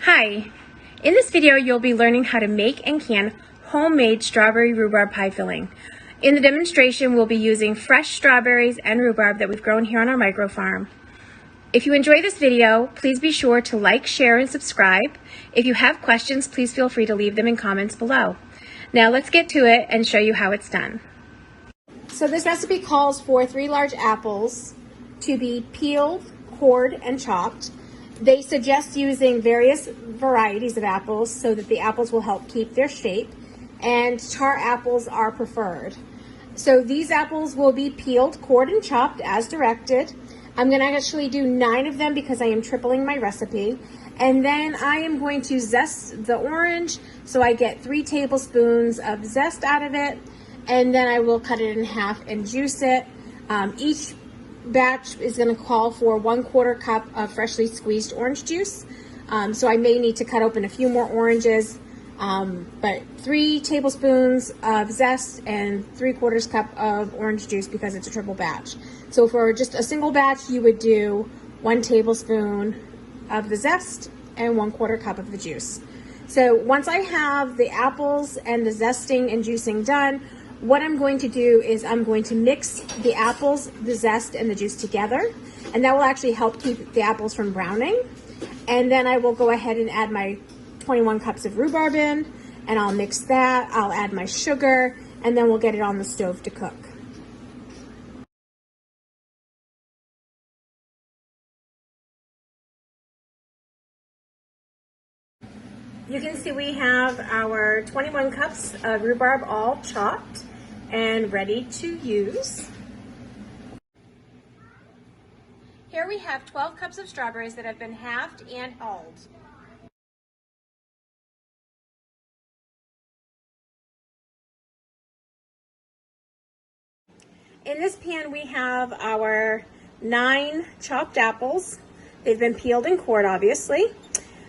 Hi, in this video you'll be learning how to make and can homemade strawberry rhubarb pie filling. In the demonstration we'll be using fresh strawberries and rhubarb that we've grown here on our micro farm. If you enjoy this video, please be sure to like, share, and subscribe. If you have questions, please feel free to leave them in comments below. Now let's get to it and show you how it's done. So this recipe calls for 3 large apples to be peeled, cored, and chopped. They suggest using various varieties of apples so that the apples will help keep their shape, and char apples are preferred. So these apples will be peeled, cored, and chopped as directed. I'm going to actually do 9 of them because I am tripling my recipe. And then I am going to zest the orange, so I get 3 tablespoons of zest out of it, and then I will cut it in half and juice it. Each batch is going to call for 1/4 cup of freshly squeezed orange juice. So I may need to cut open a few more oranges, but 3 tablespoons of zest and 3/4 cup of orange juice because it's a triple batch. So for just a single batch, you would do 1 tablespoon of the zest and 1/4 cup of the juice. So once I have the apples and the zesting and juicing done, what I'm going to do is I'm going to mix the apples, the zest, and the juice together, and that will actually help keep the apples from browning. And then I will go ahead and add my 21 cups of rhubarb in, and I'll mix that. I'll add my sugar, and then we'll get it on the stove to cook. You can see we have our 21 cups of rhubarb all chopped and ready to use. Here we have 12 cups of strawberries that have been halved and hulled. In this pan we have our 9 chopped apples. They've been peeled and cored, obviously.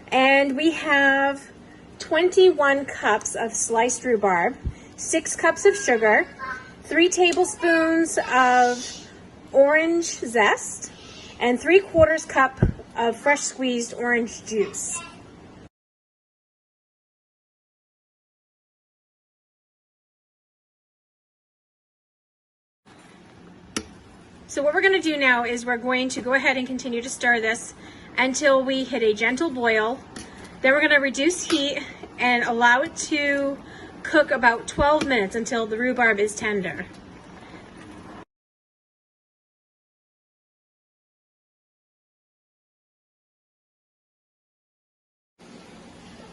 And we have 21 cups of sliced rhubarb, 6 cups of sugar, 3 tablespoons of orange zest, and 3/4 cup of fresh squeezed orange juice. So what we're going to do now is we're going to go ahead and continue to stir this until we hit a gentle boil. Then we're going to reduce heat and allow it to cook about 12 minutes until the rhubarb is tender.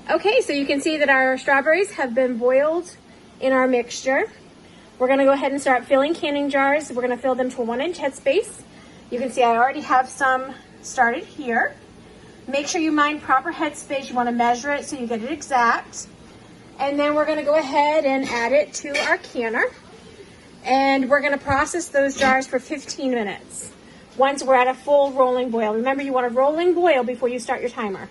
Okay, so you can see that our strawberries have been boiled in our mixture. We're going to go ahead and start filling canning jars. We're going to fill them to a 1-inch headspace. You can see I already have some started here. Make sure you mind proper headspace. You want to measure it so you get it exact. And then we're going to go ahead and add it to our canner. And we're going to process those jars for 15 minutes once we're at a full rolling boil. Remember, you want a rolling boil before you start your timer.